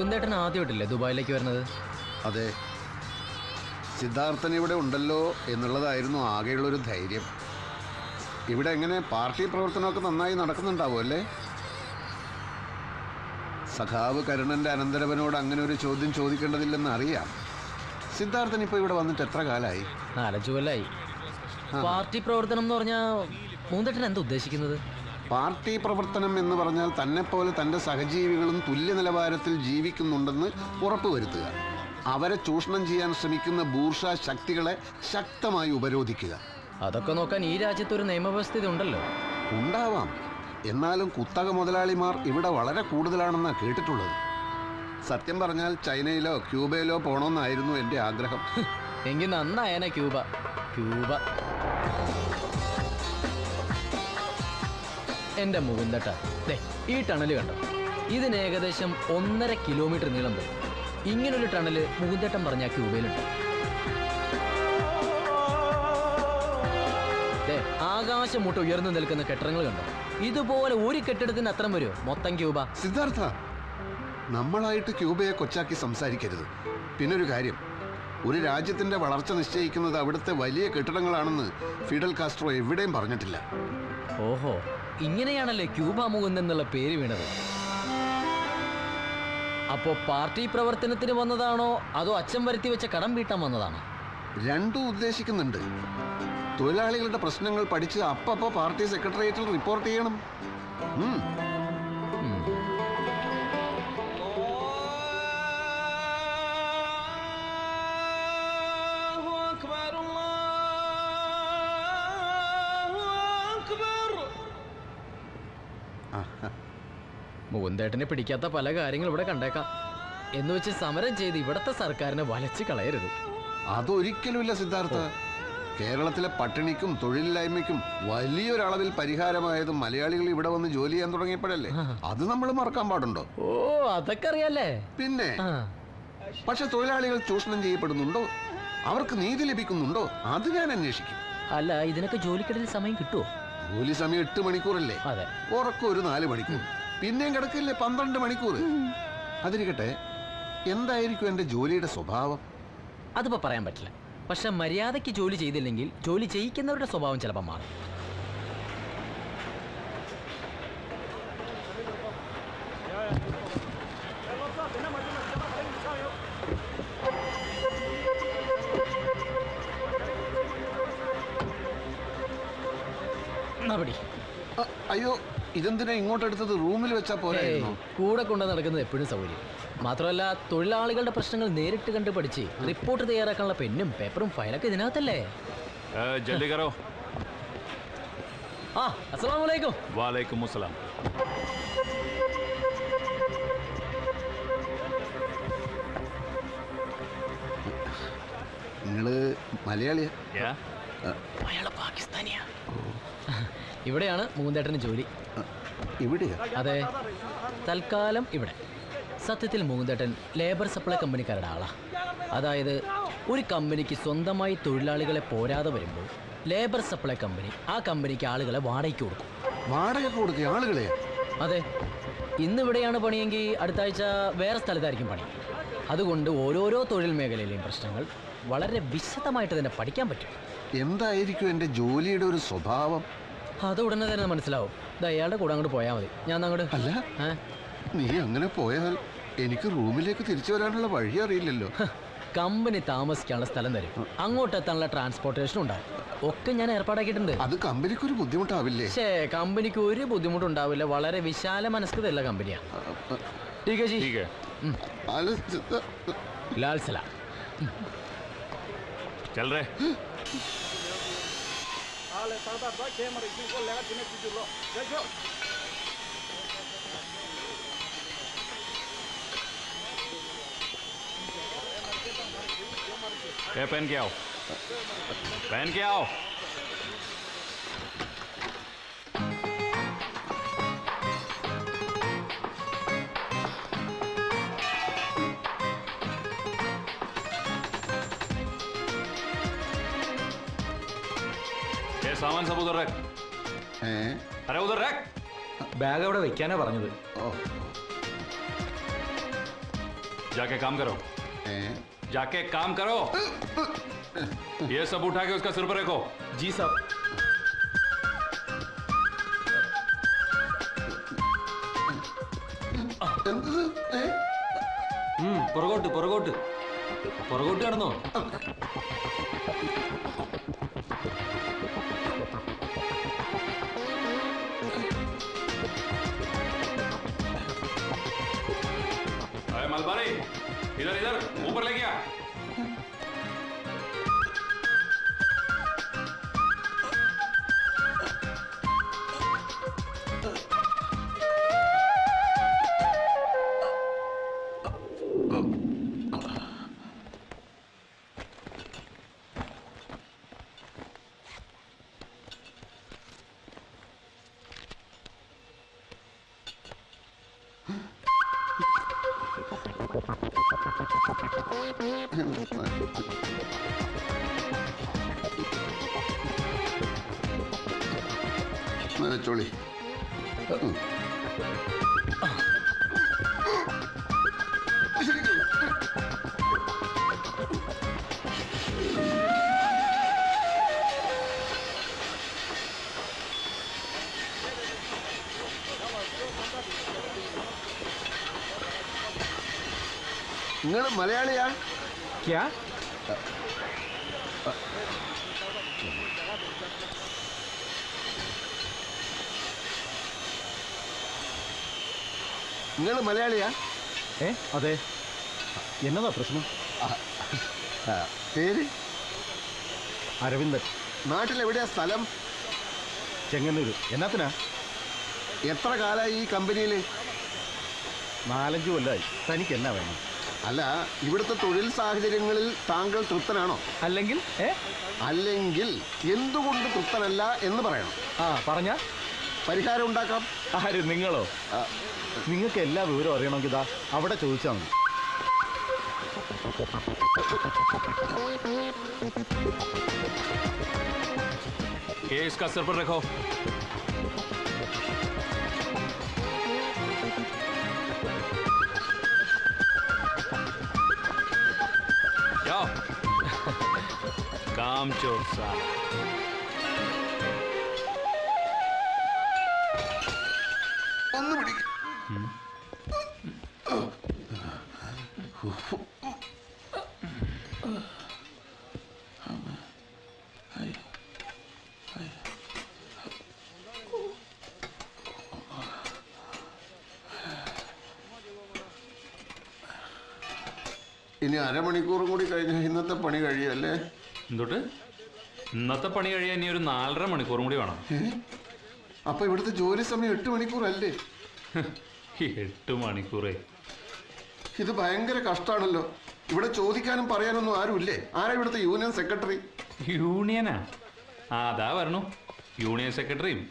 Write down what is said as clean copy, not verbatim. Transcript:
മുകുന്ദേട്ടൻ ആദ്യമായിട്ടില്ലേ ദുബായിലേക്ക് വരുന്നത്? അതെ, സിദ്ധാർത്ഥൻ ഇവിടെ ഉണ്ടല്ലോ എന്നുള്ളതായിരുന്നു ആകെയുള്ളൊരു ധൈര്യം. ഇവിടെ എങ്ങനെ പാർട്ടി പ്രവർത്തനമൊക്കെ നന്നായി നടക്കുന്നുണ്ടാവും അല്ലേ? സഖാവ് കരുണന്റെ അനന്തരവനോട് അങ്ങനെ ഒരു ചോദ്യം ചോദിക്കേണ്ടതില്ലെന്ന് അറിയാം. സിദ്ധാർത്ഥൻ ഇപ്പോൾ ഇവിടെ വന്നിട്ട് എത്ര കാലമായി? 4-5 കൊല്ലായി. പാർട്ടി പ്രവർത്തനം എന്ന് പറഞ്ഞാൽ മുകുന്ദേട്ടൻ എന്താ ഉദ്ദേശിക്കുന്നത്? പാർട്ടി പ്രവർത്തനം എന്ന് പറഞ്ഞാൽ തന്നെപ്പോലെ തൻ്റെ സഹജീവികളും തുല്യ നിലവാരത്തിൽ ജീവിക്കുന്നുണ്ടെന്ന് ഉറപ്പുവരുത്തുക. അവരെ ചൂഷണം ചെയ്യാൻ ശ്രമിക്കുന്ന ബൂർഷാ ശക്തികളെ ശക്തമായി ഉപരോധിക്കുക. അതൊക്കെ നോക്കാൻ ഈ രാജ്യത്ത് ഒരു നിയമവ്യവസ്ഥ ഉണ്ടല്ലോ. ഉണ്ടാവാം, എന്നാലും കുത്തക മുതലാളിമാർ ഇവിടെ വളരെ കൂടുതലാണെന്നാണ് കേട്ടിട്ടുള്ളത്. സത്യം പറഞ്ഞാൽ ചൈനയിലോ ക്യൂബയിലോ പോകണമെന്നായിരുന്നു എൻ്റെ ആഗ്രഹം. എങ്കിൽ നന്നായനെ ക്യൂബ. എൻ്റെ മുകുന്ദേട്ടാ, ഈ ടണൽ കണ്ടോ? ഇതിന് ഏകദേശം 1.5 കിലോമീറ്റർ നീളം വരും. ഇങ്ങനൊരു ടണല് മുകുന്ദേട്ടൻ പറഞ്ഞ ക്യൂബയിലുണ്ട്. ആകാശം മുട്ട ഉയർന്നു നിൽക്കുന്ന കെട്ടിടങ്ങൾ കണ്ടോ? ഇതുപോലെ ഒരു കെട്ടിടത്തിന് അത്രം വരുമോ മൊത്തം ക്യൂബ? സിദ്ധാർത്ഥ, നമ്മളായിട്ട് ക്യൂബയെ കൊച്ചാക്കി സംസാരിക്കരുത്. പിന്നൊരു കാര്യം, ഒരു രാജ്യത്തിന്റെ വളർച്ച നിശ്ചയിക്കുന്നത് അവിടുത്തെ വലിയ കെട്ടിടങ്ങളാണെന്ന് ഫിഡൽ കാസ്ട്രോ എവിടെയും പറഞ്ഞിട്ടില്ല. ഓഹോ, ഇങ്ങനെയാണല്ലേ ക്യൂബ മുകുന്ദൻ എന്നുള്ള പേര് വീണത്. അപ്പോ പാർട്ടി പ്രവർത്തനത്തിന് വന്നതാണോ അതോ അച്ഛൻ വരുത്തി വെച്ച കടം വീട്ടാൻ വന്നതാണോ? രണ്ടും ഉദ്ദേശിക്കുന്നുണ്ട്. തൊഴിലാളികളുടെ പ്രശ്നങ്ങൾ പഠിച്ച് അപ്പപ്പോ പാർട്ടി സെക്രട്ടേറിയറ്റിൽ റിപ്പോർട്ട് ചെയ്യണം. മുകുന്ദേട്ടനെ പിടിക്കാത്ത പല കാര്യങ്ങളും ഇവിടെ കണ്ടേക്കാം. എന്ന് വെച്ച് സമരം ചെയ്ത് ഇവിടത്തെ സർക്കാരിനെ വലച്ച് കളയരുത്. അതൊരിക്കലുമില്ല സിദ്ധാർത്ഥ. കേരളത്തിലെ പട്ടിണിക്കും തൊഴിലില്ലായ്മയ്ക്കും വലിയൊരളവിൽ പരിഹാരമായത് മലയാളികൾ ഇവിടെ വന്ന് ജോലി ചെയ്യാൻ തുടങ്ങിയപ്പോഴല്ലേ. അത് നമ്മൾ മറക്കാൻ പാടുണ്ടോ? ഓ, അതൊക്കെ അറിയാലേ. പിന്നെ പക്ഷെ തൊഴിലാളികൾ ചൂഷണം ചെയ്യപ്പെടുന്നുണ്ടോ, അവർക്ക് നീതി ലഭിക്കുന്നുണ്ടോ, അത് ഞാൻ അന്വേഷിക്കും. അല്ല, ഇതിനൊക്കെ ജോലിക്കിടയിൽ സമയം കിട്ടുമോ? ജോലി സമയം 8 മണിക്കൂറല്ലേ? അതെ. ഉറക്കം ഒരു 4 മണിക്കൂർ, പിന്നെയും കിടക്കില്ലേ 12 മണിക്കൂർ. അതിരിക്കട്ടെ, എന്തായിരിക്കും എൻ്റെ ജോലിയുടെ സ്വഭാവം? അതിപ്പോ പറയാൻ പറ്റില്ല. പക്ഷെ മര്യാദയ്ക്ക് ജോലി ചെയ്തില്ലെങ്കിൽ ജോലി ചെയ്യിക്കുന്നവരുടെ സ്വഭാവം ചിലപ്പോൾ മാറും. അയ്യോ, ഇതെന്തിനാ ഇങ്ങോട്ടെടുത്തത്? റൂമിൽ വെച്ചാ പോരായിരുന്നോ? കൂടെ കൊണ്ട് നടക്കുന്നത് എപ്പോഴും സൗകര്യം. മാത്രമല്ല, തൊഴിലാളികളുടെ പ്രശ്നങ്ങൾ നേരിട്ട് കണ്ട് പഠിച്ച് റിപ്പോർട്ട് തയ്യാറാക്കാനുള്ള പെന്നും പേപ്പറും ഫയലൊക്കെ ഇതിനകത്തല്ലേ. അസ്സലാമു അലൈക്കും. വാലൈക്കും അസ്സലാം. നിങ്ങള് മലയാളിയാ? അയാള് പാകിസ്ഥാനിയാ. ഇവിടെയാണ് മുകുന്ദേട്ടന് ജോലി. ഇവിടെയാ? അതെ, തൽക്കാലം ഇവിടെ. സത്യത്തിൽ മുകുന്ദേട്ടൻ ലേബർ സപ്ലൈ കമ്പനിക്കാരുടെ ആളാ. അതായത് ഒരു കമ്പനിക്ക് സ്വന്തമായി തൊഴിലാളികളെ പോരാതെ വരുമ്പോൾ ലേബർ സപ്ലൈ കമ്പനി ആ കമ്പനിക്ക് ആളുകളെ വാടകയ്ക്ക് കൊടുക്കും. വാടക കൊടുക്കുക ആളുകളെ? അതെ. ഇന്നിവിടെയാണ് പണിയെങ്കിൽ അടുത്ത ആഴ്ച വേറെ സ്ഥലത്തായിരിക്കും പണി. അതുകൊണ്ട് ഓരോരോ തൊഴിൽ മേഖലയിലെയും പ്രശ്നങ്ങൾ വളരെ വിശദമായിട്ട് തന്നെ പഠിക്കാൻ പറ്റും. എന്തായിരിക്കും എൻ്റെ ജോലിയുടെ ഒരു സ്വഭാവം? അത് ഉടനെ തന്നെ മനസ്സിലാവും. അയാളുടെ കൂടെ അങ്ങോട്ട് പോയാൽ മതി. ഞാൻ അങ്ങോട്ട്. അല്ല, നീ അങ്ങനെ പോയാൽ എനിക്ക് റൂമിലേക്ക് തിരിച്ചു വരാനുള്ള വഴി അറിയില്ലല്ലോ. കമ്പനി താമസിക്കാനുള്ള സ്ഥലം തരും, അങ്ങോട്ടെത്താനുള്ള ട്രാൻസ്പോർട്ടേഷൻ ഉണ്ടാവും. ഒക്കെ ഞാൻ ഏർപ്പാടാക്കിയിട്ടുണ്ട്. അത് കമ്പനിക്ക് ഒരു ബുദ്ധിമുട്ടാവില്ലേ? കമ്പനിക്ക് ഒരു ബുദ്ധിമുട്ടുണ്ടാവില്ല. വളരെ വിശാല മനസ്കതയുള്ള കമ്പനിയാ. ലാൽ സലാം. पहन के आओ, पहन के आओ. ये सामान सब उधर रख. अरे उधर रख. ബാഗ് അവിടെ വെക്കാനാ പറഞ്ഞത്. जाके काम करो, जाके काम करो। ये सब उठा के उसका सिर पर रखो। जी साहब। പുറകോട്ട് പുറകോട്ട് പുറകോട്ട് കടന്നോ. अरे मलबारी, इधर इधर ऊपर ले गया। വെച്ചോളി. നിങ്ങൾ മലയാളിയാ? ക്യാ? നിങ്ങൾ മലയാളിയാ? അതെ. എന്നതാ പ്രശ്നം? പേര്? അരവിന്ദൻ. നാട്ടിലെവിടെയാ സ്ഥലം? ചെങ്ങന്നൂര്. എന്നാത്തിനാ? എത്ര കാലമായി ഈ കമ്പനിയിൽ? 4-5 കൊല്ലമായി. തനിക്ക് എന്നാ വേണം? അല്ല, ഇവിടുത്തെ തൊഴിൽ സാഹചര്യങ്ങളിൽ താങ്കൾ തൃപ്തനാണോ? അല്ലെങ്കിൽ അല്ലെങ്കിൽ എന്തുകൊണ്ട് തൃപ്തനല്ല എന്ന് പറയണം. പറഞ്ഞ പരിഹാരം ഉണ്ടാക്കാം. ആര്? നിങ്ങളോ? നിങ്ങൾക്ക് എല്ലാ വിവരവും അറിയണമെങ്കിൽ ഇതാ അവിടെ ചോദിച്ചാൽ മതി. ये इसका सिर पर रखो। जाओ। काम चोर साला। ഒന്ന് പിടിക്ക്. ഇനി അരമണിക്കൂറും കൂടി കഴിഞ്ഞാൽ ഇന്നത്തെ പണി കഴിയല്ലേ? എന്തുട്ട്? ഇന്നത്തെ പണി കഴിയാൻ ഇനി ഒരു 4.5 മണിക്കൂറും കൂടി വേണം. അപ്പൊ ഇവിടുത്തെ ജോലി സമയം 8 മണിക്കൂറല്ലേ? 8 മണിക്കൂറേ. ഇത് ഭയങ്കര കഷ്ടാണല്ലോ. ഇവിടെ ചോദിക്കാനും പറയാനൊന്നും ആരുമില്ലേ? ആരാ ഇവിടുത്തെ യൂണിയൻ സെക്രട്ടറി? യൂണിയനാ? അതാ വരണു. യൂണിയൻ സെക്രട്ടറിയും